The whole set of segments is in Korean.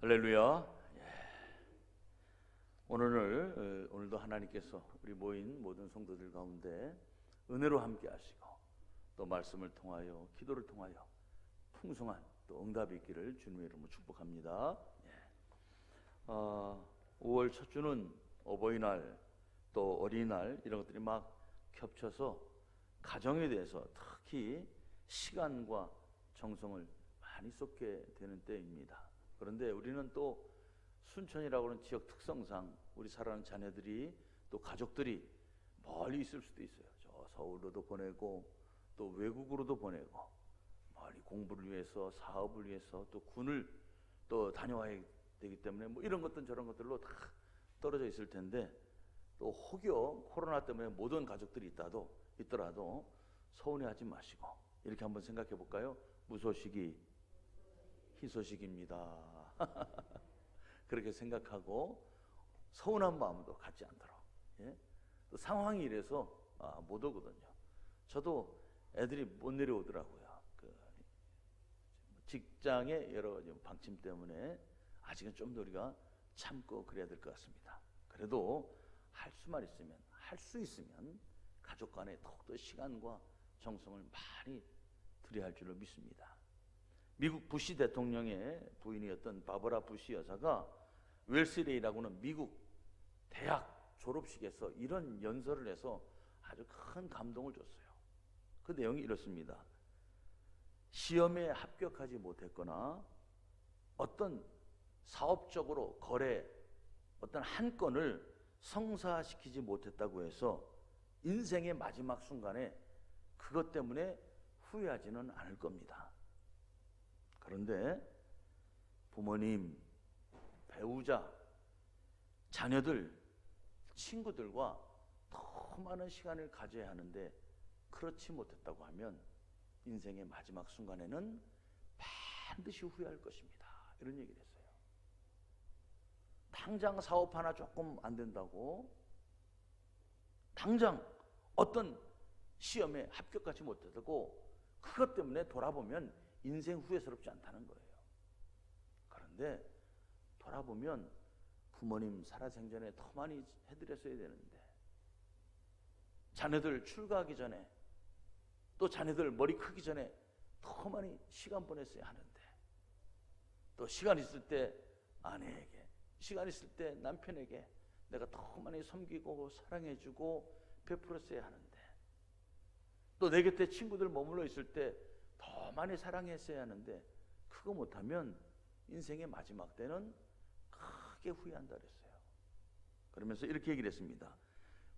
할렐루야. 오늘도 하나님께서 우리 모인 모든 성도들 가운데 은혜로 함께 하시고 또 말씀을 통하여 기도를 통하여 풍성한 또 응답이 있기를 주님의 이름으로 축복합니다. 5월 첫 주는 어버이날 또 어린이날 이런 것들이 막 겹쳐서 가정에 대해서 특히 시간과 정성을 많이 쏟게 되는 때입니다. 그런데 우리는 또 순천이라고 하는 지역 특성상 우리 사랑하는 자녀들이 또 가족들이 멀리 있을 수도 있어요. 저 서울로도 보내고 또 외국으로도 보내고 멀리 공부를 위해서 사업을 위해서 또 군을 또 다녀와야 되기 때문에 뭐 이런 것들 저런 것들로 다 떨어져 있을 텐데 또 혹여 코로나 때문에 못 온 가족들이 있더라도 서운해하지 마시고 이렇게 한번 생각해 볼까요? 무소식이 희소식입니다. 그렇게 생각하고 서운한 마음도 갖지 않도록. 또 상황이 이래서 못 오거든요. 저도 애들이 못 내려오더라고요. 직장의 여러 가지 방침 때문에 아직은 좀 더 우리가 참고 그래야 될 것 같습니다. 그래도 할 수 있으면 가족 간에 더욱더 시간과 정성을 많이 들여야 할 줄로 믿습니다. 미국 부시 대통령의 부인이었던 바버라 부시 여사가 웰스레이라고 하는 미국 대학 졸업식에서 이런 연설을 해서 아주 큰 감동을 줬어요. 그 내용이 이렇습니다. 시험에 합격하지 못했거나 어떤 사업적으로 어떤 한 건을 성사시키지 못했다고 해서 인생의 마지막 순간에 그것 때문에 후회하지는 않을 겁니다. 그런데 부모님, 배우자, 자녀들, 친구들과 더 많은 시간을 가져야 하는데 그렇지 못했다고 하면 인생의 마지막 순간에는 반드시 후회할 것입니다. 이런 얘기를 했어요. 당장 사업 하나 조금 안 된다고 당장 어떤 시험에 합격하지 못했다고 그것 때문에 돌아보면 인생 후회스럽지 않다는 거예요. 그런데 돌아보면 부모님 살아생전에 더 많이 해드렸어야 되는데 자녀들 출가하기 전에 또 자녀들 머리 크기 전에 더 많이 시간 보냈어야 하는데 또 시간 있을 때 아내에게 시간 있을 때 남편에게 내가 더 많이 섬기고 사랑해주고 베풀었어야 하는데 또 내 곁에 친구들 머물러 있을 때 더 많이 사랑했어야 하는데 그거 못하면 인생의 마지막 때는 크게 후회한다 그랬어요. 그러면서 이렇게 얘기를 했습니다.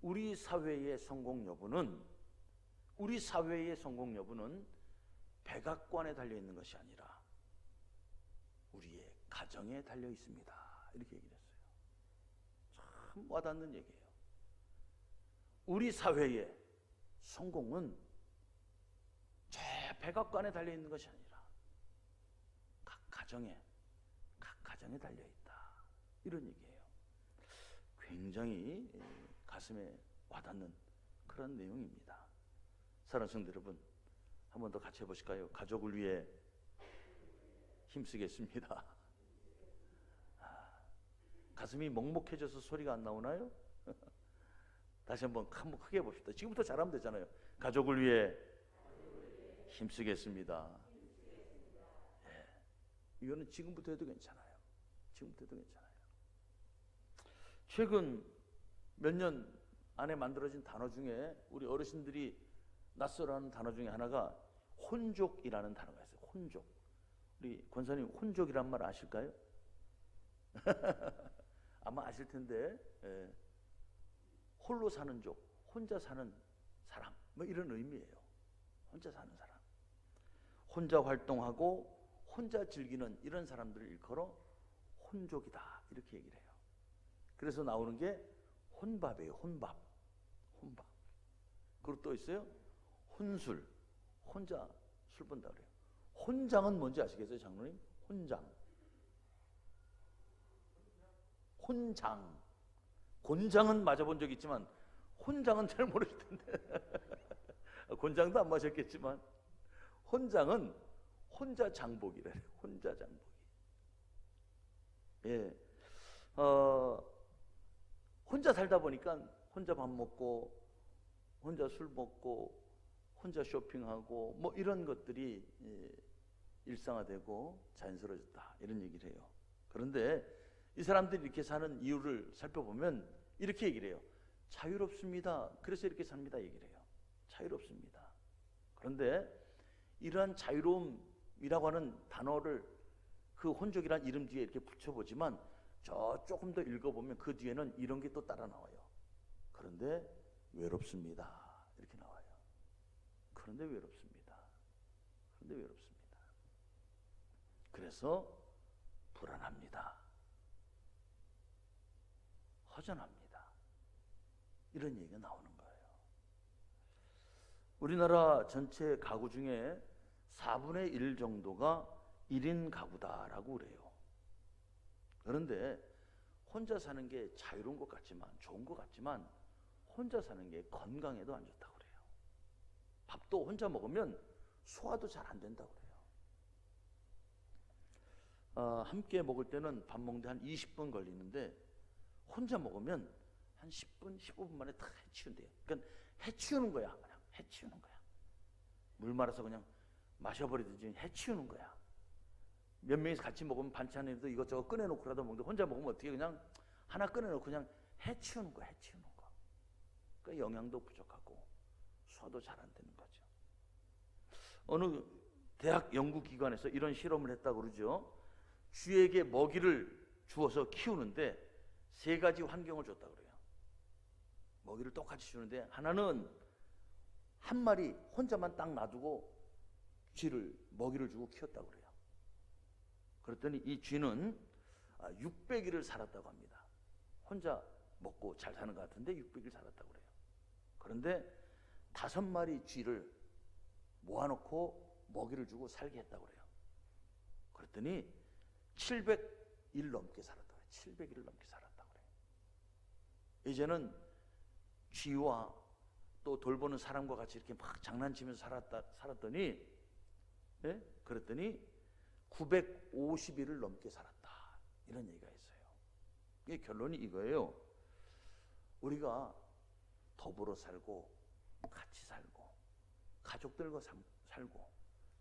우리 사회의 성공 여부는 백악관에 달려있는 것이 아니라 우리의 가정에 달려 있습니다. 이렇게 얘기를 했어요. 참 와닿는 얘기예요. 우리 사회의 성공은 저 백악관에 달려있는 것이 아니라 각 가정에 달려있다. 이런 얘기예요. 굉장히 가슴에 와닿는 그런 내용입니다. 사랑하는 성도 여러분, 한 번 더 같이 해보실까요? 가족을 위해 힘쓰겠습니다. 가슴이 먹먹해져서 소리가 안 나오나요? 다시 한번 크게 해봅시다. 지금부터 잘하면 되잖아요. 가족을 위해 힘쓰겠습니다. 이거는 지금부터 해도 괜찮아요. 최근 몇 년 안에 만들어진 단어 중에 우리 어르신들이 낯설어하는 단어 중에 하나가 혼족이라는 단어가 있어요. 혼족. 우리 권사님 혼족이란 말 아실까요? 아마 아실 텐데 홀로 사는 족, 혼자 사는 사람 뭐 이런 의미예요. 혼자 사는 사람. 혼자 활동하고 혼자 즐기는 이런 사람들을 일컬어 혼족이다 이렇게 얘기를 해요. 그래서 나오는 게 혼밥이에요. 혼밥. 그리고 또 있어요. 혼술. 혼자 술 본다 그래요. 혼장은 뭔지 아시겠어요, 장로님? 혼장. 곤장은 맞아본 적 있지만 혼장은 잘 모르실 텐데. 곤장도 안 마셨겠지만 혼장은 혼자 장복이래요. 혼자 장복이. 예, 혼자 살다 보니까 혼자 밥 먹고 혼자 술 먹고 혼자 쇼핑하고 뭐 이런 것들이 일상화되고 자연스러워졌다, 이런 얘기를 해요. 그런데 이 사람들이 이렇게 사는 이유를 살펴보면 이렇게 얘기를 해요. 자유롭습니다. 그래서 이렇게 삽니다, 얘기를 해요. 자유롭습니다. 그런데 이러한 자유로움이라고 하는 단어를 그 혼족이란 이름 뒤에 이렇게 붙여보지만 조금 더 읽어보면 그 뒤에는 이런 게 또 따라 나와요. 그런데 외롭습니다, 이렇게 나와요. 그런데 외롭습니다. 그런데 외롭습니다. 그래서 불안합니다. 허전합니다. 이런 얘기가 나오는 거예요. 우리나라 전체 가구 중에 4분의 1 정도가 1인 가구다라고 그래요. 그런데 혼자 사는 게 자유로운 것 같지만, 좋은 것 같지만 혼자 사는 게 건강에도 안 좋다고 그래요. 밥도 혼자 먹으면 소화도 잘 안 된다고 그래요. 함께 먹을 때는 밥 먹는데 한 20분 걸리는데 혼자 먹으면 한 10분, 15분 만에 다 해치운대요. 그러니까 해치우는 거야. 그냥 해치우는 거야. 물 말아서 그냥 마셔버리든지 해치우는 거야. 몇 명이서 같이 먹으면 반찬에도 이것저것 꺼내놓고라도 먹는데 혼자 먹으면 어떻게 그냥 하나 꺼내놓고 그냥 해치우는 거야. 해치우는 거. 그러니까 영양도 부족하고 소화도 잘 안 되는 거죠. 어느 대학 연구기관에서 이런 실험을 했다고 그러죠. 쥐에게 먹이를 주어서 키우는데 3가지 환경을 줬다고 그래요. 먹이를 똑같이 주는데 하나는 한 마리 혼자만 딱 놔두고 쥐를 먹이를 주고 키웠다고 그래요. 그랬더니 이 쥐는 600일을 살았다고 합니다. 혼자 먹고 잘 사는 것 같은데 600일 살았다고 그래요. 그런데 5마리 쥐를 모아놓고 먹이를 주고 살게 했다고 그래요. 그랬더니 700일 넘게 살았다고 그래요. 700일을 넘게 살았다고 그래요. 이제는 쥐와 또 돌보는 사람과 같이 이렇게 막 장난치면서 살았더니, 예? 그랬더니 950일을 넘게 살았다, 이런 얘기가 있어요. 이게 결론이 이거예요. 우리가 더불어 살고 같이 살고 가족들과 살고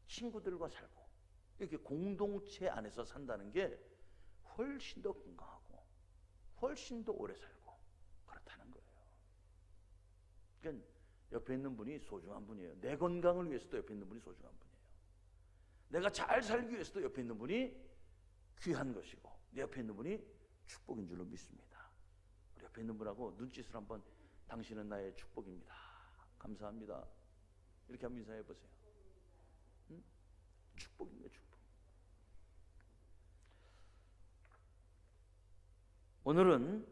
친구들과 살고 이렇게 공동체 안에서 산다는 게 훨씬 더 건강하고 훨씬 더 오래 살고 그렇다는 거예요. 그러니까 옆에 있는 분이 소중한 분이에요. 내 건강을 위해서도 옆에 있는 분이 소중한 분이에요. 내가 잘 살기 위해서도 옆에 있는 분이 귀한 것이고 내 옆에 있는 분이 축복인 줄로 믿습니다. 우리 옆에 있는 분하고 눈짓을 한번, 당신은 나의 축복입니다, 감사합니다, 이렇게 한번 인사해 보세요. 응? 축복입니다, 축복. 오늘은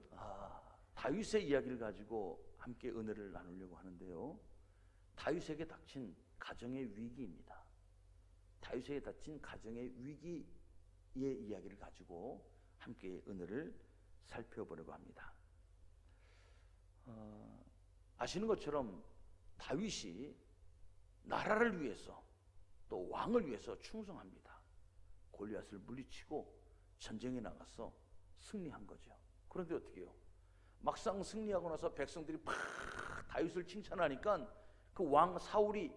다윗의 이야기를 가지고 함께 은혜를 나누려고 하는데요. 다윗에게 닥친 가정의 위기입니다. 다윗에게 닥친 가정의 위기의 이야기를 가지고 함께 은혜를 살펴보려고 합니다. 아시는 것처럼 다윗이 나라를 위해서 또 왕을 위해서 충성합니다. 골리앗을 물리치고 전쟁에 나가서 승리한 거죠. 그런데 어떻게 해요? 막상 승리하고 나서 백성들이 팍 다윗을 칭찬하니까 그 왕 사울이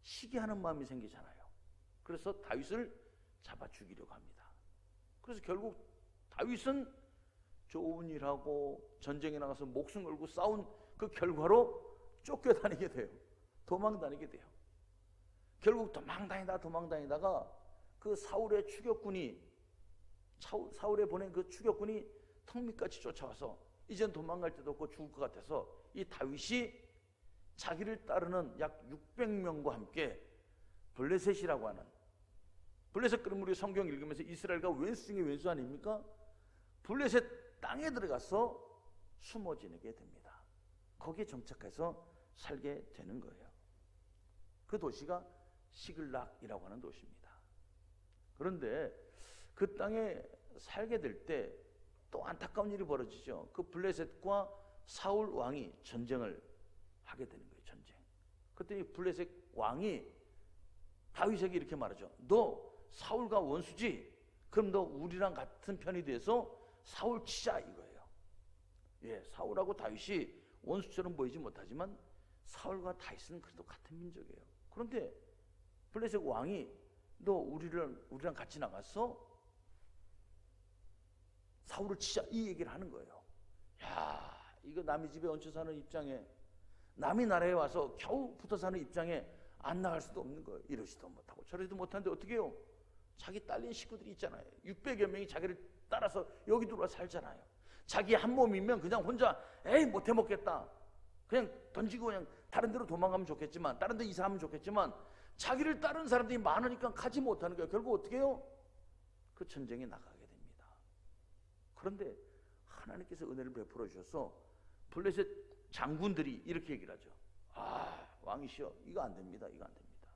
시기하는 마음이 생기잖아요. 그래서 다윗을 잡아 죽이려고 합니다. 그래서 결국 다윗은 좋은 일하고 전쟁에 나가서 목숨 걸고 싸운 그 결과로 쫓겨다니게 돼요. 도망다니게 돼요. 결국 도망다니다가 그 사울의 추격군이, 사울에 보낸 그 추격군이 턱 밑까지 쫓아와서 이젠 도망갈 데도 없고 죽을 것 같아서 이 다윗이 자기를 따르는 약 600명과 함께 블레셋이라고 하는, 블레셋 그럼 우리 성경 읽으면서 이스라엘과 왼수 중에 왼수 아닙니까? 블레셋 땅에 들어가서 숨어 지내게 됩니다. 거기에 정착해서 살게 되는 거예요. 그 도시가 시글락이라고 하는 도시입니다. 그런데 그 땅에 살게 될 때 또 안타까운 일이 벌어지죠. 그 블레셋과 사울 왕이 전쟁을 하게 되는 거예요. 전쟁. 그때 블레셋 왕이 다윗에게 이렇게 말하죠. 너 사울과 원수지? 그럼 너 우리랑 같은 편이 돼서 사울 치자 이거예요. 예, 사울하고 다윗이 원수처럼 보이지 못하지만 사울과 다윗은 그래도 같은 민족이에요. 그런데 블레셋 왕이 너 우리랑 같이 나가서 사울을 치자 이 얘기를 하는 거예요. 야, 이거 남의 집에 얹혀 사는 입장에, 남의 나라에 와서 겨우 붙어 사는 입장에 안 나갈 수도 없는 거예요. 이러지도 못하고 저러지도 못하는데 어떻게 해요? 자기 딸린 식구들이 있잖아요. 600여 명이 자기를 따라서 여기 들어와 살잖아요. 자기 한 몸이면 그냥 혼자 에이 못해 먹겠다, 그냥 던지고 그냥 다른 데로 도망가면 좋겠지만, 다른 데 이사하면 좋겠지만, 자기를 따르는 사람들이 많으니까 가지 못하는 거예요. 결국 어떻게 해요? 그 전쟁에 나가게 됩니다. 그런데 하나님께서 은혜를 베풀어 주셔서 블레셋 장군들이 이렇게 얘기를 하죠. 아, 왕이시여, 이거 안 됩니다. 이거 안 됩니다.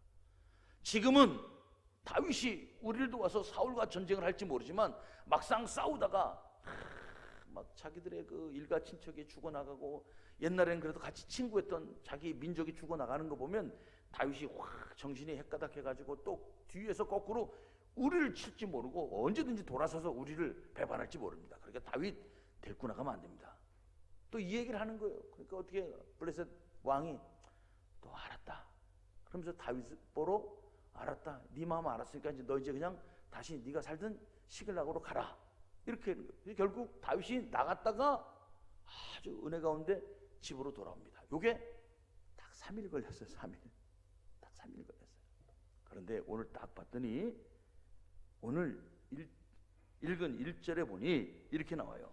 지금은 다윗이 우리를 도와서 사울과 전쟁을 할지 모르지만 막상 싸우다가 막 자기들의 그 일가 친척이 죽어나가고, 옛날에는 그래도 같이 친구했던 자기 민족이 죽어나가는 거 보면 다윗이 확 정신이 헷가닥해가지고 또 뒤에서 거꾸로 우리를 칠지 모르고 언제든지 돌아서서 우리를 배반할지 모릅니다. 그러니까 다윗 데리고 나가면 안 됩니다. 또 이 얘기를 하는 거예요. 그러니까 어떻게 해요? 블레셋 왕이 또 알았다 그러면서 다윗 보러, 알았다, 네 마음 알았으니까 이제 너 이제 그냥 다시 네가 살던 시글락으로 가라, 이렇게 하는 거예요. 결국 다윗이 나갔다가 아주 은혜 가운데 집으로 돌아옵니다. 요게 딱 3일 걸렸어요. 3일. 딱 3일 걸렸어요. 그런데 오늘 딱 봤더니 오늘 읽은 1절에 보니 이렇게 나와요.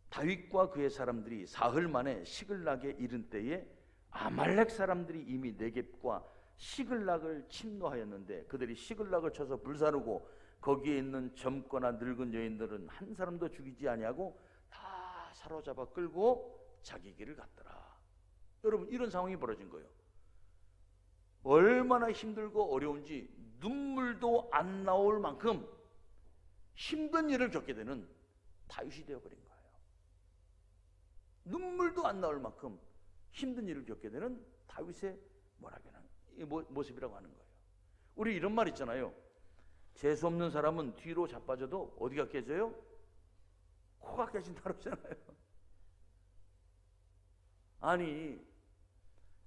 다윗과 그의 사람들이 사흘 만에 시글락에 이른 때에 아말렉 사람들이 이미 네겝과 시글락을 침노하였는데 그들이 시글락을 쳐서 불사르고 거기에 있는 젊거나 늙은 여인들은 한 사람도 죽이지 아니하고 다 사로잡아 끌고 자기 길을 갔더라. 여러분, 이런 상황이 벌어진 거예요. 얼마나 힘들고 어려운지 눈물도 안 나올 만큼 힘든 일을 겪게 되는 다윗이 되어버린 거예요. 눈물도 안 나올 만큼 힘든 일을 겪게 되는 다윗의 모습이라고 하는 거예요. 우리 이런 말 있잖아요. 재수 없는 사람은 뒤로 자빠져도 어디가 깨져요? 코가 깨진다고 그러잖아요. 아니,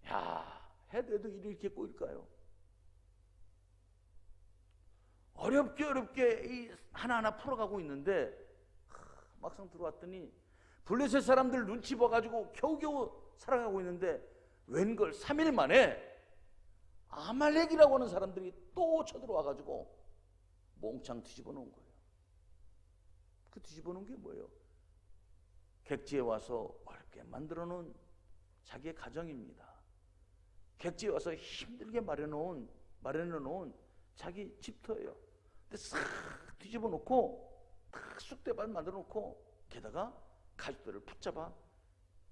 야, 해도 일이 이렇게 꼬일까요? 어렵게 이 하나하나 풀어가고 있는데 막상 들어왔더니 블레셋 사람들 눈치 봐가지고 겨우겨우 살아가고 있는데 웬걸 3일 만에 아말렉이라고 하는 사람들이 또 쳐들어와가지고 몽창 뒤집어 놓은 거예요. 그 뒤집어 놓은 게 뭐예요? 객지에 와서 어렵게 만들어 놓은 자기의 가정입니다. 객지에 와서 힘들게 마련해 놓은 자기 집터예요. 근데 싹 뒤집어 놓고 탁 쑥대밭 만들어 놓고 게다가 가족들을 붙잡아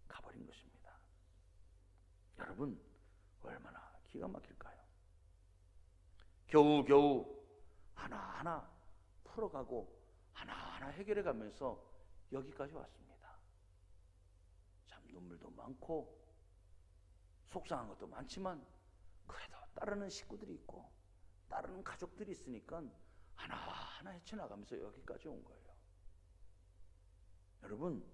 가버린 것입니다. 여러분, 얼마나 기가 막힐까요? 겨우겨우 하나하나 풀어가고 하나하나 해결해 가면서 여기까지 왔습니다. 참 눈물도 많고 속상한 것도 많지만 그래도 따르는 식구들이 있고 따르는 가족들이 있으니까 하나하나 헤쳐나가면서 여기까지 온 거예요. 여러분,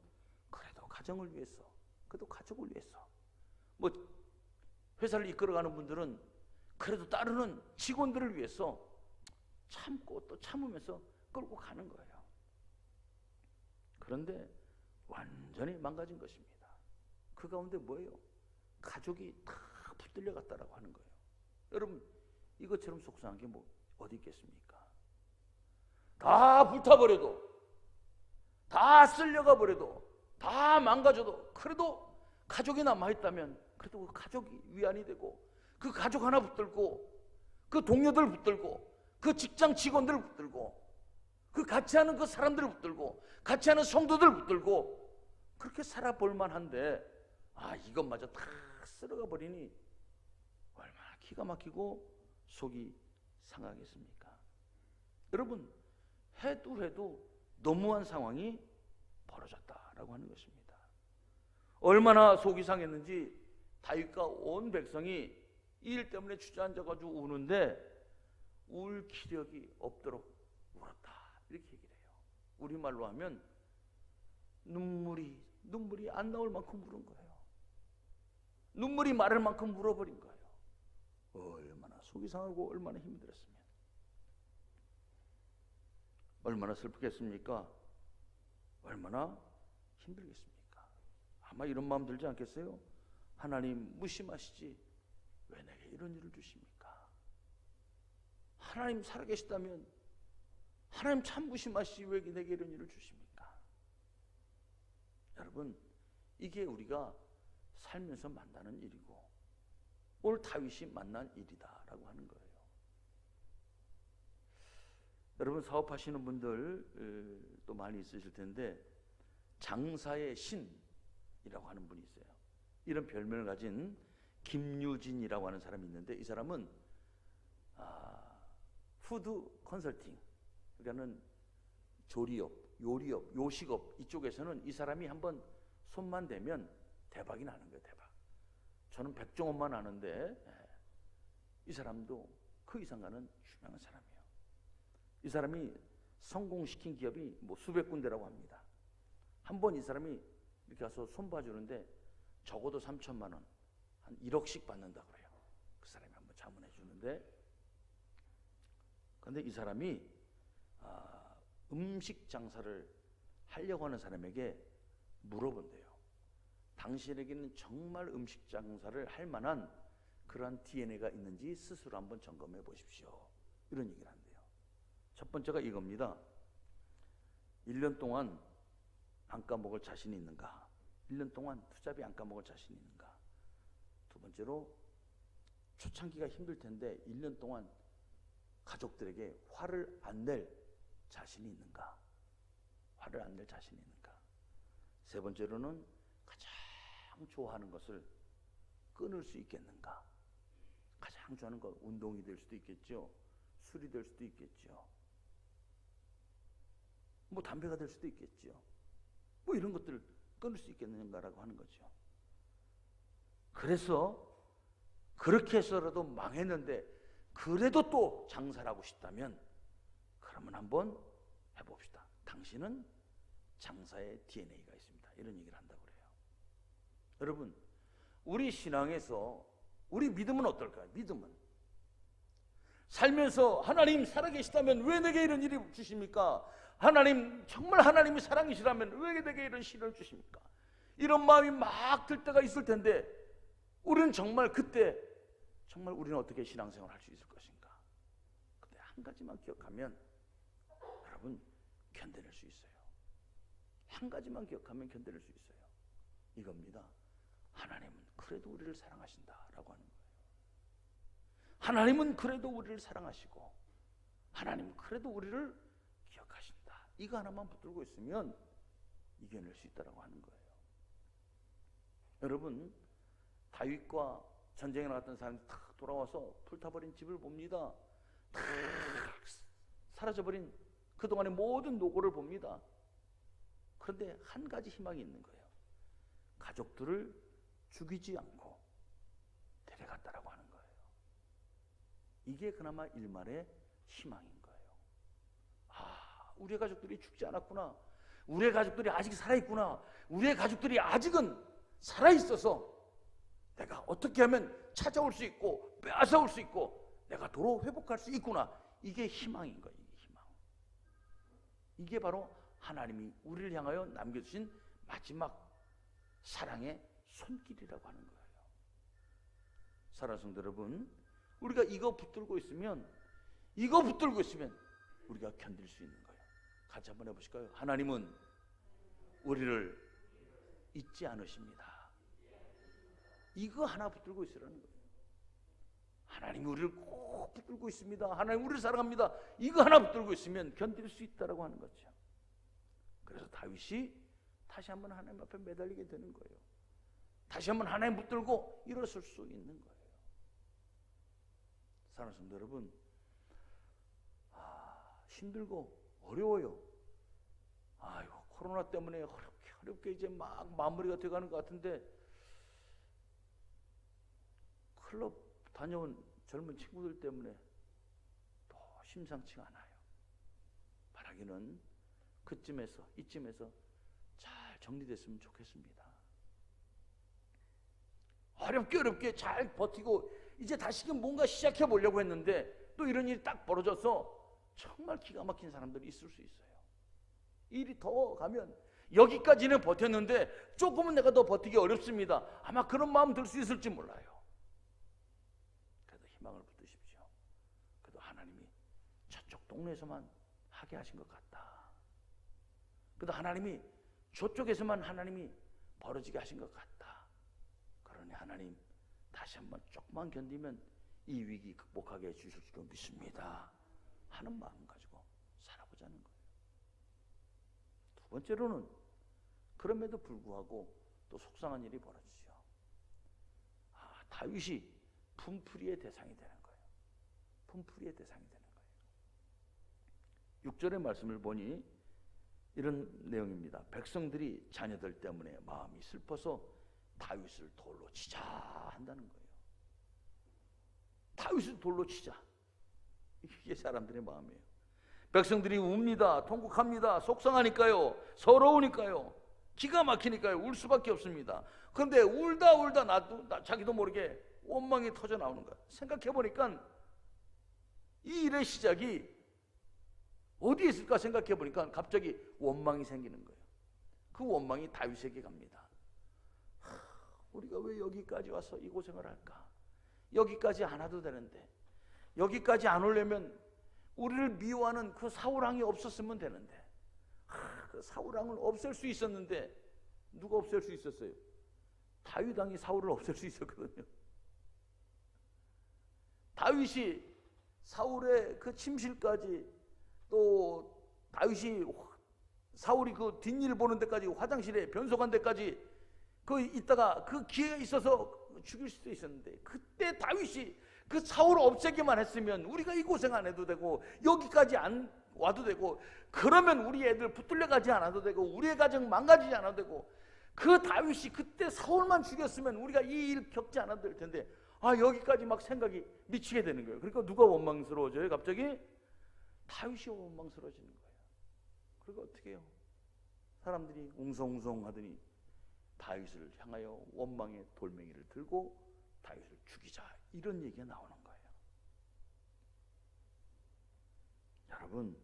그래도 가정을 위해서, 그래도 가족을 위해서, 뭐 회사를 이끌어가는 분들은 그래도 따르는 직원들을 위해서 참고 또 참으면서 끌고 가는 거예요. 그런데 완전히 망가진 것입니다. 그 가운데 뭐예요? 가족이 다 붙들려 갔다라고 하는 거예요. 여러분, 이것처럼 속상한 게 뭐 어디 있겠습니까? 다 불타버려도, 다 쓸려가 버려도, 다 망가져도 그래도 가족이 남아있다면 그래도 그 가족이 위안이 되고, 그 가족 하나 붙들고, 그 동료들 붙들고, 그 직장 직원들 붙들고, 그 같이 하는 그 사람들을 붙들고, 같이 하는 성도들 붙들고 그렇게 살아볼 만한데 이것마저 다 쓸어가 버리니 얼마나 기가 막히고 속이 상하겠습니까? 여러분, 해도 너무한 상황이 벌어졌다라고 하는 것입니다. 얼마나 속이 상했는지 다윗과 온 백성이 이 일 때문에 주저앉아가지고 우는데 울 기력이 없도록 울었다. 이렇게 얘기를 해요. 우리말로 하면 눈물이 안 나올 만큼 울은 거예요. 눈물이 마를 만큼 울어버린 거예요. 얼마나 속이 상하고 얼마나 힘이 들었으면, 얼마나 슬프겠습니까? 얼마나 힘들겠습니까? 아마 이런 마음 들지 않겠어요? 하나님 무심하시지 왜 내게 이런 일을 주십니까? 하나님 살아계시다면 하나님 참 무심하시지 왜 내게 이런 일을 주십니까? 여러분, 이게 우리가 살면서 만나는 일이고 오늘 다윗이 만난 일이다라고 하는 거예요. 여러분, 사업하시는 분들 또 많이 있으실 텐데 장사의 신이라고 하는 분이 있어요. 이런 별명을 가진 김유진이라고 하는 사람이 있는데, 이 사람은 푸드 컨설팅, 그러니까는 조리업, 요리업, 요식업 이쪽에서는 이 사람이 한번 손만 대면 대박이 나는 거예요. 대박. 저는 백종원만 아는데 이 사람도 그 이상 가는 유명한 사람이에요. 이 사람이 성공시킨 기업이 뭐 수백 군데라고 합니다. 한번 이 사람이 이렇게 가서 손봐주는데 적어도 3천만 원, 한 1억씩 받는다고 그래요. 그 사람이 한번 자문해 주는데, 그런데 이 사람이 음식 장사를 하려고 하는 사람에게 물어본대요. 당신에게는 정말 음식 장사를 할 만한 그러한 DNA가 있는지 스스로 한번 점검해 보십시오. 이런 얘기를 한대요. 첫 번째가 이겁니다. 1년 동안 안 까먹을 자신이 있는가? 1년 동안 투잡이 안 까먹을 자신이 있는가? 두 번째로, 초창기가 힘들 텐데 1년 동안 가족들에게 화를 안 낼 자신이 있는가? 화를 안 낼 자신이 있는가? 세 번째로는 가장 좋아하는 것을 끊을 수 있겠는가? 가장 좋아하는 것, 운동이 될 수도 있겠죠. 술이 될 수도 있겠죠. 뭐 담배가 될 수도 있겠죠. 뭐 이런 것들을 끊을 수 있겠는가라고 하는 거죠. 그래서 그렇게 해서라도 망했는데 그래도 또 장사를 하고 싶다면 그러면 한번 해봅시다. 당신은 장사의 DNA가 있습니다. 이런 얘기를 한다고 그래요. 여러분, 우리 신앙에서 우리 믿음은 어떨까요? 믿음은 살면서 하나님 살아계시다면 왜 내게 이런 일이 주십니까? 하나님, 정말 하나님이 사랑이시라면 왜 내게 이런 시련을 주십니까? 이런 마음이 막 들 때가 있을 텐데, 우리는 정말 그때 정말 우리는 어떻게 신앙생활을 할 수 있을 것인가? 근데 한 가지만 기억하면 여러분, 견뎌낼 수 있어요. 한 가지만 기억하면 견뎌낼 수 있어요. 이겁니다. 하나님은 그래도 우리를 사랑하신다라고 하는 거예요. 하나님은 그래도 우리를 사랑하시고 하나님은 그래도 우리를 기억하신다. 이거 하나만 붙들고 있으면 이겨낼 수 있다라고 하는 거예요. 여러분, 다윗과 전쟁에 나갔던 사람이 탁 돌아와서 불타버린 집을 봅니다. 탁 사라져버린 그동안의 모든 노고를 봅니다. 그런데 한 가지 희망이 있는 거예요. 가족들을 죽이지 않고 데려갔다라고 하는 거예요. 이게 그나마 일말의 희망인 거예요. 우리의 가족들이 죽지 않았구나. 우리의 가족들이 아직 살아있구나. 우리의 가족들이 아직은 살아있어서 내가 어떻게 하면 찾아올 수 있고 빼앗아올 수 있고 내가 도로 회복할 수 있구나. 이게 희망인 거예요. 이게 희망. 이게 바로 하나님이 우리를 향하여 남겨주신 마지막 사랑의 손길이라고 하는 거예요. 사랑하는 성도 여러분, 우리가 이거 붙들고 있으면 우리가 견딜 수 있는 거예요. 같이 한번 해보실까요? 하나님은 우리를 잊지 않으십니다. 이거 하나 붙들고 있으라는 거예요. 하나님이 우리를 꼭 붙들고 있습니다. 하나님 우리를 사랑합니다. 이거 하나 붙들고 있으면 견딜 수 있다라고 하는 거죠. 그래서 다윗이 다시 한번 하나님 앞에 매달리게 되는 거예요. 다시 한번 하나님 붙들고 일어설 수 있는 거예요. 사랑하는 성도 여러분, 힘들고 어려워요. 아이고, 코로나 때문에 어렵게 이제 막 마무리가 돼가는 것 같은데, 클럽 다녀온 젊은 친구들 때문에 또 심상치가 않아요. 자기는 그쯤에서 이쯤에서 잘 정리됐으면 좋겠습니다. 어렵게 잘 버티고 이제 다시금 뭔가 시작해 보려고 했는데 또 이런 일이 딱 벌어져서 정말 기가 막힌 사람들이 있을 수 있어요. 일이 더 가면 여기까지는 버텼는데 조금은 내가 더 버티기 어렵습니다. 아마 그런 마음 들 수 있을지 몰라요. 그래도 희망을 붙드십시오. 그래도 하나님이 저쪽 동네에서만 하게 하신 것 같다. 그래도 하나님이 저쪽에서만 하나님이 벌어지게 하신 것 같다. 그러니 하나님 다시 한번 조금만 견디면 이 위기 극복하게 해주실 줄 믿습니다 하는 마음 가지고 살아보자는 거예요. 두 번째로는 그럼에도 불구하고 또 속상한 일이 벌어지죠. 다윗이 분풀이의 대상이 되는 거예요. 분풀이의 대상이 되는 거예요. 6절의 말씀을 보니 이런 내용입니다. 백성들이 자녀들 때문에 마음이 슬퍼서 다윗을 돌로 치자 한다는 거예요. 다윗을 돌로 치자. 이게 사람들의 마음이에요. 백성들이 웁니다. 통곡합니다. 속상하니까요. 서러우니까요. 기가 막히니까요. 울 수밖에 없습니다. 그런데 울다 자기도 모르게 원망이 터져 나오는 거야. 생각해보니까 이 일의 시작이 어디에 있을까 생각해보니까 갑자기 원망이 생기는 거예요. 그 원망이 다윗에게 갑니다. 우리가 왜 여기까지 와서 이 고생을 할까? 여기까지 안 와도 되는데, 여기까지 안 오려면 우리를 미워하는 그 사울왕이 없었으면 되는데, 그 사울왕을 없앨 수 있었는데 누가 없앨 수 있었어요? 다윗왕이 사울을 없앨 수 있었거든요. 다윗이 사울의 그 침실까지, 또 다윗이 사울이 그 뒷일 보는 데까지, 화장실에 변속한 데까지 그 있다가 그 기회가 있어서 죽일 수도 있었는데, 그때 다윗이 그 사울을 없애기만 했으면 우리가 이 고생 안 해도 되고 여기까지 안 와도 되고, 그러면 우리 애들 붙들려 가지 않아도 되고 우리의 가정 망가지지 않아도 되고, 그 다윗이 그때 사울만 죽였으면 우리가 이 일 겪지 않아도 될 텐데, 여기까지 막 생각이 미치게 되는 거예요. 그러니까 누가 원망스러워져요? 갑자기 다윗이 원망스러워지는 거예요. 그리고 어떻게 해요? 사람들이 웅성웅성 하더니 다윗을 향하여 원망의 돌멩이를 들고 다윗을 죽이자, 이런 얘기가 나오는 거예요. 여러분,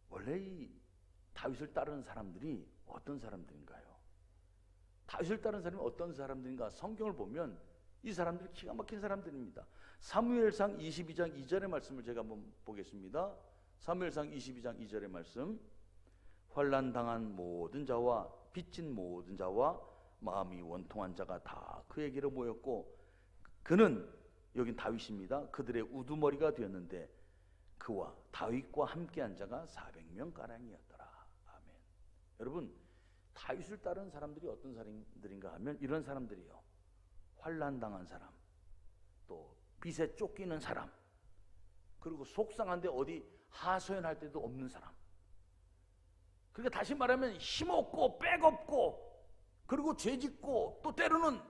원래 이 다윗을 따르는 사람들이 어떤 사람들인가요? 다윗을 따르는 사람이 어떤 사람들인가? 성경을 보면 이 사람들이 기가 막힌 사람들입니다. 사무엘상 22장 2절의 말씀을 제가 한번 보겠습니다. 사무엘상 22장 2절의 말씀. 환난당한 모든 자와 빚진 모든 자와 마음이 원통한 자가 다 그에게로 모였고, 그는, 여긴 다윗입니다, 그들의 우두머리가 되었는데 그와 다윗과 함께한 자가 400명 가량이었더라. 아멘. 여러분, 다윗을 따르는 사람들이 어떤 사람들인가 하면 이런 사람들이요. 환난당한 사람, 또 빚에 쫓기는 사람, 그리고 속상한데 어디 하소연할 때도 없는 사람. 그러니까 다시 말하면 힘없고 백없고, 그리고 죄짓고, 또 때로는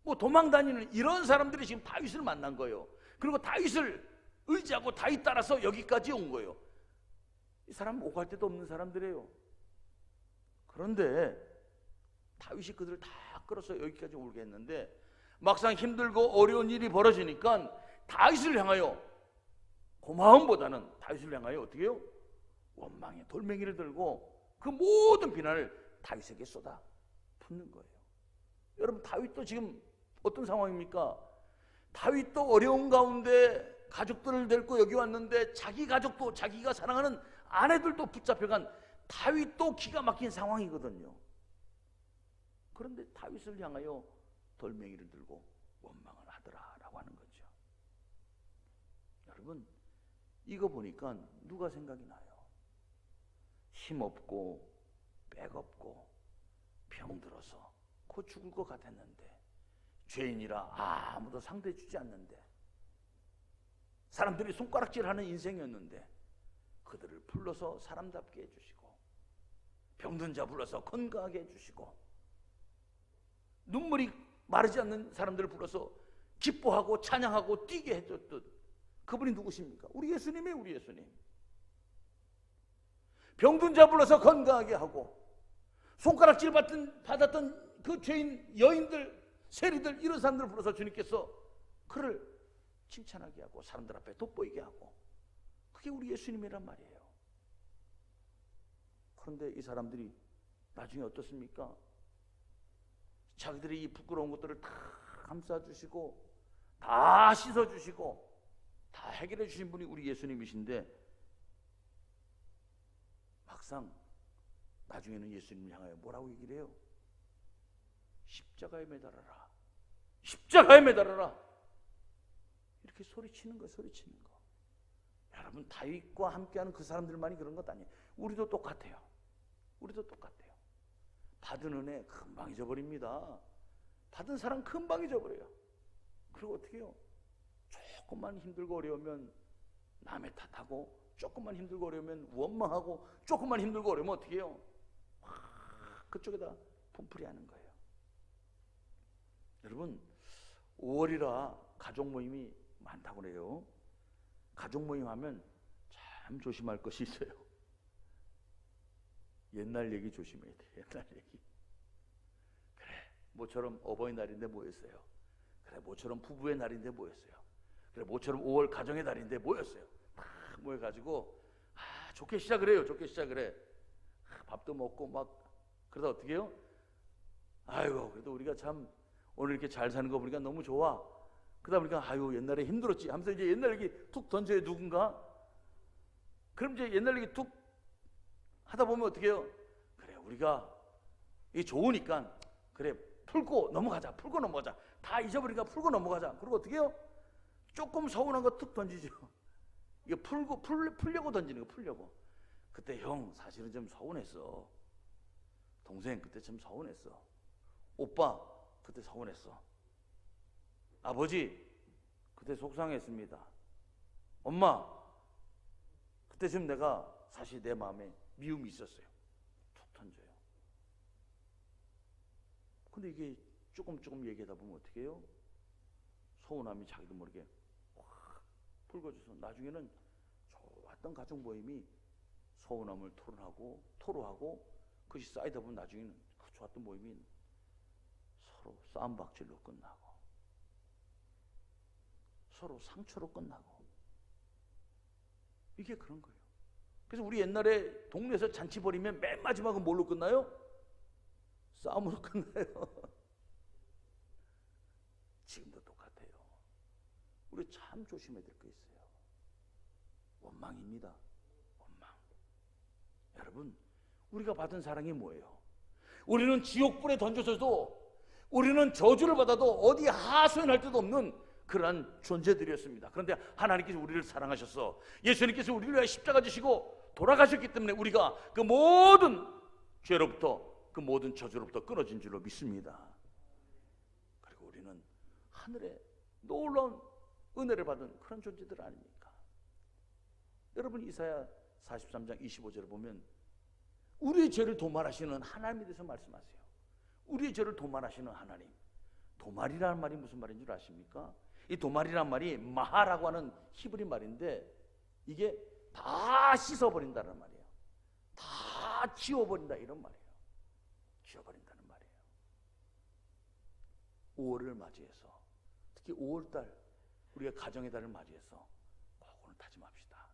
뭐 도망다니는 이런 사람들이 지금 다윗을 만난 거예요. 그리고 다윗을 의지하고 다윗 따라서 여기까지 온 거예요. 이 사람 오갈 데도 없는 사람들이에요. 그런데 다윗이 그들을 다 끌어서 여기까지 오게 했는데, 막상 힘들고 어려운 일이 벌어지니까 다윗을 향하여, 고마움보다는 다윗을 향하여 어떻게 해요? 원망의 돌멩이를 들고 그 모든 비난을 다윗에게 쏟아 붓는 거예요. 여러분, 다윗도 지금 어떤 상황입니까? 다윗도 어려운 가운데 가족들을 데리고 여기 왔는데, 자기 가족도, 자기가 사랑하는 아내들도 붙잡혀간 다윗도 기가 막힌 상황이거든요. 그런데 다윗을 향하여 돌멩이를 들고 원망을 하더라라고 하는 거죠. 여러분, 이거 보니까 누가 생각이 나요? 힘없고 백없고 병들어서 곧 죽을 것 같았는데, 죄인이라 아무도 상대해 주지 않는데, 사람들이 손가락질하는 인생이었는데 그들을 불러서 사람답게 해주시고, 병든 자 불러서 건강하게 해주시고, 눈물이 마르지 않는 사람들을 불러서 기뻐하고 찬양하고 뛰게 해줬던 그분이 누구십니까? 우리 예수님이에요. 우리 예수님. 병든 자 불러서 건강하게 하고 손가락질 받았던 그 죄인, 여인들, 세리들, 이런 사람들을 불러서 주님께서 그를 칭찬하게 하고 사람들 앞에 돋보이게 하고, 그게 우리 예수님이란 말이에요. 그런데 이 사람들이 나중에 어떻습니까? 자기들이 이 부끄러운 것들을 다 감싸주시고 다 씻어주시고 다 해결해 주신 분이 우리 예수님이신데, 막상 나중에는 예수님을 향하여 뭐라고 얘기를 해요? 십자가에 매달아라, 십자가에 매달아라, 이렇게 소리치는 거, 소리치는 거. 여러분, 다윗과 함께하는 그 사람들만이 그런 것 아니에요. 우리도 똑같아요. 우리도 똑같아요. 받은 은혜 금방 잊어버립니다. 받은 사랑 금방 잊어버려요. 그리고 어떻게 해요? 조금만 힘들고 어려우면 남의 탓하고, 조금만 힘들고 어려우면 원망하고, 조금만 힘들고 어려우면 어떻게 해요? 그쪽에다 분풀이 하는 거예요. 여러분, 5월이라 가족 모임이 많다고 그래요. 가족 모임 하면 참 조심할 것이 있어요. 옛날 얘기 조심해야 돼. 옛날 얘기. 그래, 모처럼 어버이날인데 모였어요. 그래, 모처럼 부부의 날인데 모였어요. 그래, 모처럼 5월 가정의 달인데 모였어요. 다 모여가지고 좋게 시작을 해요. 좋게 시작을 해. 밥도 먹고 막. 그러다 어떻게 해요? 아이고, 그래도 우리가 참 오늘 이렇게 잘 사는 거 보니까 너무 좋아. 그러다 보니까 아유, 옛날에 힘들었지 하면서 이제 옛날 얘기 툭 던져요, 누군가. 그럼 이제 옛날 얘기 툭 하다 보면 어떻게 해요? 그래, 우리가 이게 좋으니까 그래, 풀고 넘어가자. 풀고 넘어가자. 다 잊어버리니까 풀고 넘어가자. 그리고 어떻게 해요? 조금 서운한 거 툭 던지죠. 이게 풀려고 던지는 거, 풀려고. 그때 형 사실은 좀 서운했어. 동생 그때 좀 서운했어. 오빠 그때 서운했어. 아버지 그때 속상했습니다. 엄마 그때 좀 내가 사실 내 마음에 미움이 있었어요. 툭 던져요. 근데 이게 조금 얘기하다 보면 어떻게 해요? 서운함이 자기도 모르게 확 불거져서 나중에는 좋았던 가족 모임이 서운함을 토로하고 그것이 쌓이다 보면 나중에는 그 좋았던 모임이 서로 싸움박질로 끝나고 서로 상처로 끝나고, 이게 그런 거예요. 그래서 우리 옛날에 동네에서 잔치 벌이면 맨 마지막은 뭘로 끝나요? 싸움으로 끝나요. 지금도 똑같아요. 우리 참 조심해야 될 게 있어요. 원망입니다. 원망. 여러분, 우리가 받은 사랑이 뭐예요? 우리는 지옥불에 던져서도, 우리는 저주를 받아도 어디 하소연할 데도 없는 그러한 존재들이었습니다. 그런데 하나님께서 우리를 사랑하셔서 예수님께서 우리를 위해 십자가 지시고 돌아가셨기 때문에 우리가 그 모든 죄로부터, 그 모든 저주로부터 끊어진 줄로 믿습니다. 그리고 우리는 하늘에 놀라운 은혜를 받은 그런 존재들 아닙니까? 여러분, 이사야 43장 25절을 보면 우리의 죄를 도말하시는 하나님에 대해서 말씀하세요. 우리의 죄를 도말하시는 하나님. 도말이라는 말이 무슨 말인 줄 아십니까? 이 도말이란 말이 마하라고 하는 히브리 말인데, 이게 다 씻어버린다는 말이에요. 다 지워버린다, 이런 말이에요. 지워버린다는 말이에요. 5월을 맞이해서, 특히 5월달 우리가 가정의 달을 맞이해서 꼭 오늘 다짐합시다.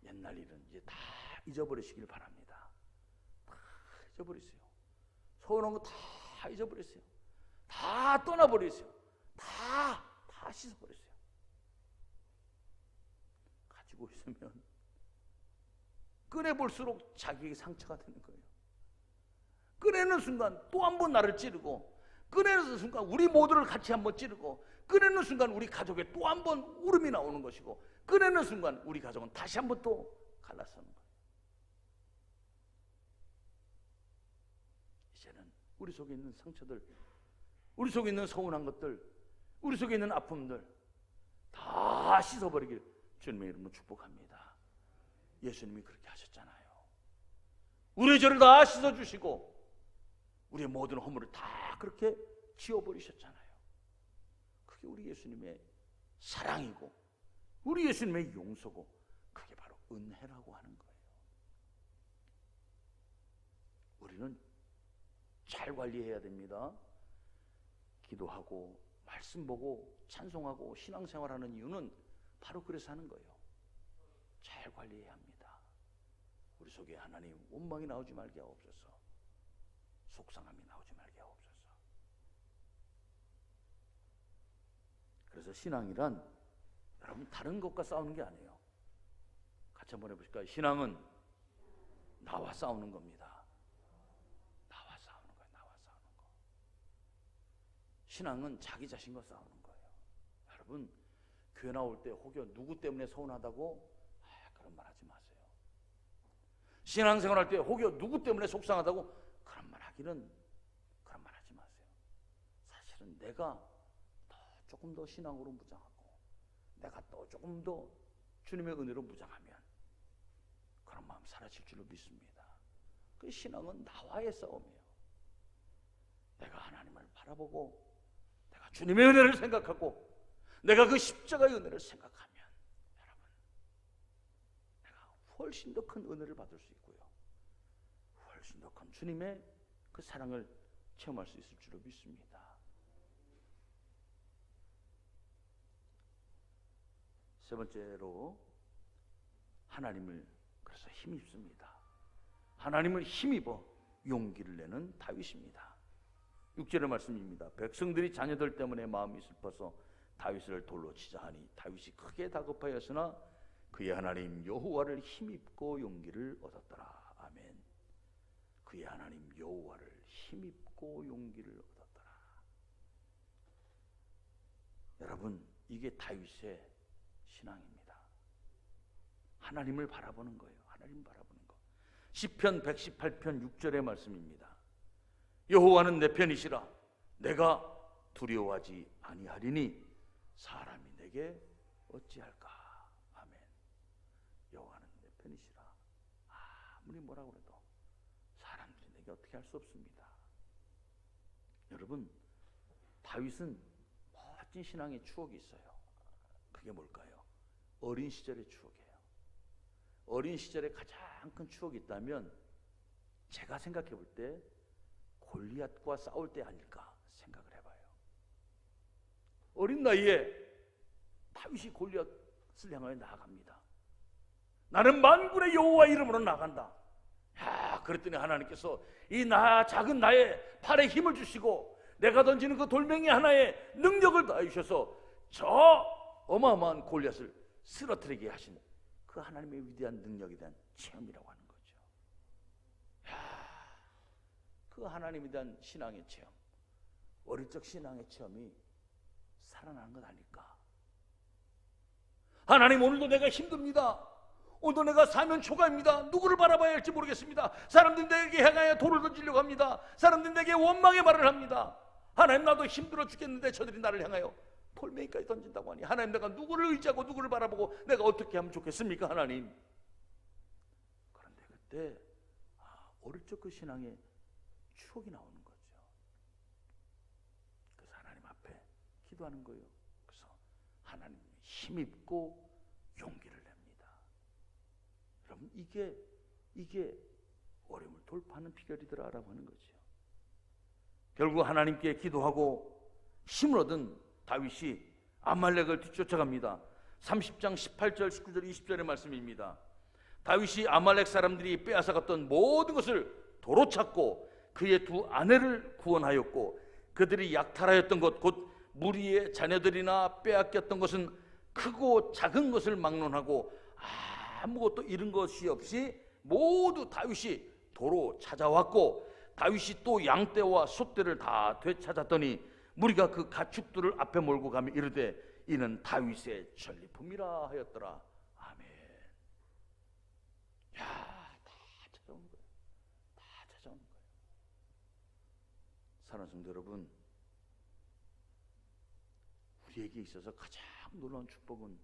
옛날 일은 이제 다 잊어버리시길 바랍니다. 다 잊어버리세요. 서운한 거 다 잊어버리세요. 다 떠나버리세요. 다 씻어버리세요. 가지고 있으면 꺼내볼수록 자기에게 상처가 되는 거예요. 꺼내는 순간 또 한 번 나를 찌르고, 꺼내는 순간 우리 모두를 같이 한번 찌르고, 꺼내는 순간 우리 가족에 또 한 번 울음이 나오는 것이고, 꺼내는 순간 우리 가족은 다시 한번 또 갈라서는 거예요. 이제는 우리 속에 있는 상처들, 우리 속에 있는 서운한 것들, 우리 속에 있는 아픔들 다 씻어버리길 주님의 이름으로 축복합니다. 예수님이 그렇게 하셨잖아요. 우리의 죄를 다 씻어주시고 우리의 모든 허물을 다 그렇게 지워버리셨잖아요. 그게 우리 예수님의 사랑이고 우리 예수님의 용서고, 그게 바로 은혜라고 하는 거예요. 우리는 잘 관리해야 됩니다. 기도하고 말씀 보고 찬송하고 신앙생활하는 이유는 바로 그래서 하는 거예요. 잘 관리해야 합니다. 우리 속에 하나님 원망이 나오지 말게 하옵소서. 속상함이 나오지 말게 하옵소서. 그래서 신앙이란 여러분 다른 것과 싸우는 게 아니에요. 같이 한번 해보실까요? 신앙은 나와 싸우는 겁니다. 나와 싸우는 거예요. 나와 싸우는 거. 신앙은 자기 자신과 싸우는 거예요. 여러분 교회 나올 때 혹여 누구 때문에 서운하다고 그런 말 하지 마세요. 신앙생활 할 때 혹여 누구 때문에 속상하다고 그런 말 하지 마세요. 사실은 내가 조금 더 신앙으로 무장하고 내가 또 조금 더 주님의 은혜로 무장하면 그런 마음 사라질 줄로 믿습니다. 그 신앙은 나와의 싸움이에요. 내가 하나님을 바라보고 내가 주님의 은혜를 생각하고 내가 그 십자가의 은혜를 생각하면 여러분 내가 훨씬 더 큰 은혜를 받을 수 있고요, 훨씬 더 큰 주님의 그 사랑을 체험할 수 있을 줄로 믿습니다. 세 번째로 하나님을 그래서 힘입습니다. 하나님을 힘입어 용기를 내는 다윗입니다. 6절의 말씀입니다. 백성들이 자녀들 때문에 마음이 슬퍼서 다윗을 돌로 치자 하니 다윗이 크게 다급하였으나 그의 하나님 여호와를 힘입고 용기를 얻었더라. 아멘. 그의 하나님 여호와를 힘입고 용기를 얻었더라. 여러분 이게 다윗의 신앙입니다. 하나님을 바라보는 거예요. 하나님 바라보는 거. 시편 118편 6절의 말씀입니다. 여호와는 내 편이시라 내가 두려워하지 아니하리니 사람이 내게 어찌할까. 아멘. 여호와는 내 편이시라. 아무리 뭐라고 해도 사람들이 내게 어떻게 할 수 없습니다. 여러분 다윗은 멋진 신앙의 추억이 있어요. 그게 뭘까요? 어린 시절의 추억이에요. 어린 시절에 가장 큰 추억이 있다면 제가 생각해 볼 때 골리앗과 싸울 때 아닐까 생각을 해봐요. 어린 나이에 다윗이 골리앗을 향하여 나아갑니다. 나는 만군의 여호와 이름으로 나간다. 그랬더니 하나님께서 이 작은 나의 팔에 힘을 주시고 내가 던지는 그 돌멩이 하나에 능력을 더하셔서 저 어마어마한 골리앗을 쓰러뜨리게 하신 그 하나님의 위대한 능력에 대한 체험이라고 하는 거죠. 그 하나님에 대한 신앙의 체험, 어릴 적 신앙의 체험이 살아나는 것 아닐까. 하나님 오늘도 내가 힘듭니다. 오늘도 내가 사면 초과입니다. 누구를 바라봐야 할지 모르겠습니다. 사람들이 내게 향하여 돌을 던지려고 합니다. 사람들이 내게 원망의 말을 합니다. 하나님 나도 힘들어 죽겠는데 저들이 나를 향하여 돌멩이까지 던진다고 하니 하나님 내가 누구를 의지하고 누구를 바라보고 내가 어떻게 하면 좋겠습니까 하나님. 그런데 그때 어릴 적 그 신앙의 추억이 나오는 거죠. 그래서 하나님 앞에 기도하는 거예요. 그래서 하나님 힘입고 용기를 냅니다. 여러분 이게 어려움을 돌파하는 비결이더라라고 하는 거죠. 결국 하나님께 기도하고 힘을 얻은 다윗이 아말렉을 뒤쫓아갑니다. 30장 18절 19절 20절의 말씀입니다. 다윗이 아말렉 사람들이 빼앗아갔던 모든 것을 도로 찾고 그의 두 아내를 구원하였고 그들이 약탈하였던 것 곧 무리의 자녀들이나 빼앗겼던 것은 크고 작은 것을 막론하고 아무것도 잃은 것이 없이 모두 다윗이 도로 찾아왔고 다윗이 또 양떼와 소떼를 다 되찾았더니 무리가 그 가축들을 앞에 몰고 가며 이르되 이는 다윗의 전리품이라 하였더라. 아멘. 다 찾아온 거예요. 다 찾아온 거예요. 사랑하는 성도 여러분, 우리에게 있어서 가장 놀라운 축복은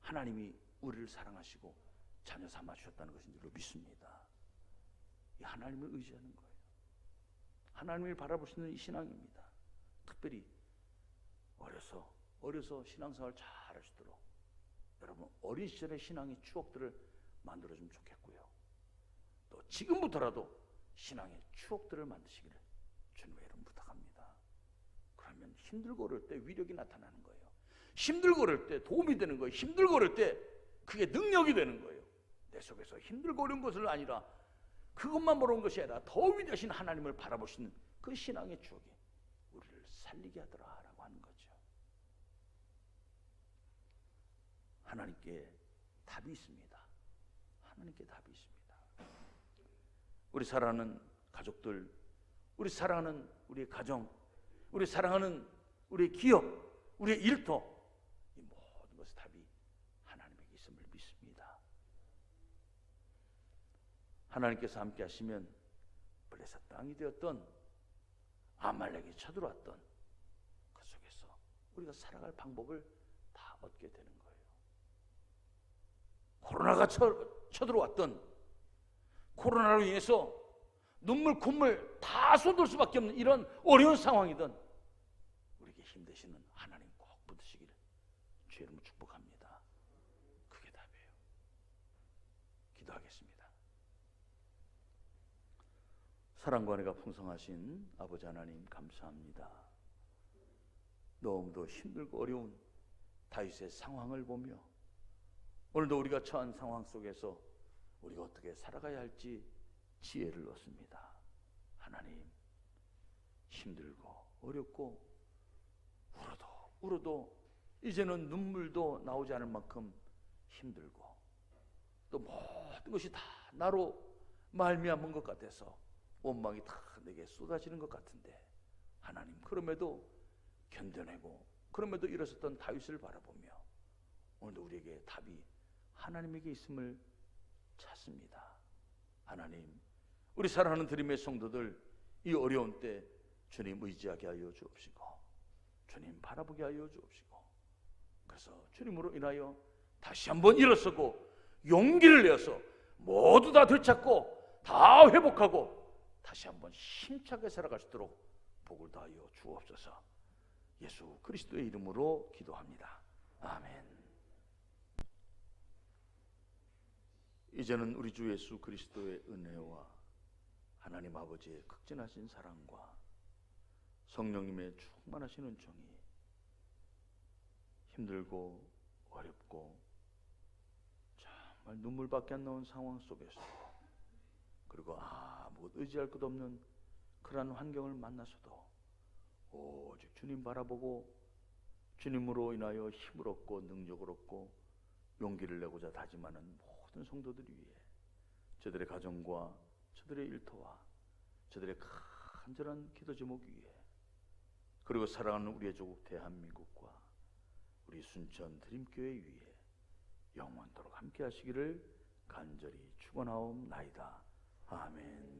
하나님이 우리를 사랑하시고 자녀 삼아 주셨다는 것인 줄로 믿습니다. 이 하나님을 의지하는 거예요. 하나님을 바라볼 수 있는 이 신앙입니다. 특별히 어려서 어려서 신앙생활 잘 하시도록 여러분 어린 시절의 신앙의 추억들을 만들어주면 좋겠고요. 또 지금부터라도 신앙의 추억들을 만드시기를 주님의 이름 부탁합니다. 그러면 힘들고 어려울 때 위력이 나타나는 거예요. 힘들고 어려울 때 도움이 되는 거예요. 힘들고 어려울 때 그게 능력이 되는 거예요. 내 속에서 힘들고 어려운 것을 아니라 그것만 모르는 것이 아니라 더 위대하신 하나님을 바라보시는 그 신앙의 추억이 우리를 살리게 하더라라고 하는 거죠. 하나님께 답이 있습니다. 하나님께 답이 있습니다. 우리 사랑하는 가족들, 우리 사랑하는 우리의 가정, 우리 사랑하는 우리의 기업, 우리의 일터, 이 모든 것의 답이 하나님에게 있음을 믿습니다. 하나님께서 함께 하시면 블레셋 땅이 되었던 아말렉이 쳐들어왔던 그 속에서 우리가 살아갈 방법을 다 얻게 되는 거예요. 코로나가 쳐들어왔던 코로나로 인해서 눈물 콧물 다 쏟을 수밖에 없는 이런 어려운 상황이든 우리에게 힘되시는 하나님 꼭 붙으시기를 주의 이름으로 축복합니다. 그게 답이에요. 기도하겠습니다. 사랑과 은혜가 풍성하신 아버지 하나님 감사합니다. 너무도 힘들고 어려운 다윗의 상황을 보며 오늘도 우리가 처한 상황 속에서 우리가 어떻게 살아가야 할지 지혜를 얻습니다. 하나님, 힘들고 어렵고 울어도 이제는 눈물도 나오지 않을 만큼 힘들고 또 모든 것이 다 나로 말미암은 것 같아서 원망이 다 내게 쏟아지는 것 같은데 하나님, 그럼에도 견뎌내고 그럼에도 일어섰던 다윗을 바라보며 오늘도 우리에게 답이 하나님에게 있음을 찾습니다. 하나님, 우리 사랑하는 드림의 성도들 이 어려운 때 주님 의지하게 하여 주옵시고 주님 바라보게 하여 주옵시고 그래서 주님으로 인하여 다시 한번 일어서고 용기를 내어서 모두 다 되찾고 다 회복하고 다시 한번 힘차게 살아갈 수 있도록 복을 다하여 주옵소서. 예수 그리스도의 이름으로 기도합니다. 아멘. 이제는 우리 주 예수 그리스도의 은혜와 하나님 아버지의 극진하신 사랑과 성령님의 충만하신 은총이 힘들고 어렵고 정말 눈물밖에 안 나온 상황 속에서 그리고 아무 의지할 것 없는 그러한 환경을 만나서도 오직 주님 바라보고 주님으로 인하여 힘을 얻고 능력을 얻고 용기를 내고자 다짐하는 모든 성도들 위해 저들의 가정과 저들의 일터와 저들의 간절한 기도 제목 위에 그리고 사랑하는 우리의 조국 대한민국과 우리 순천 드림교회 위에 영원토록 함께 하시기를 간절히 축원하옵나이다. 아멘.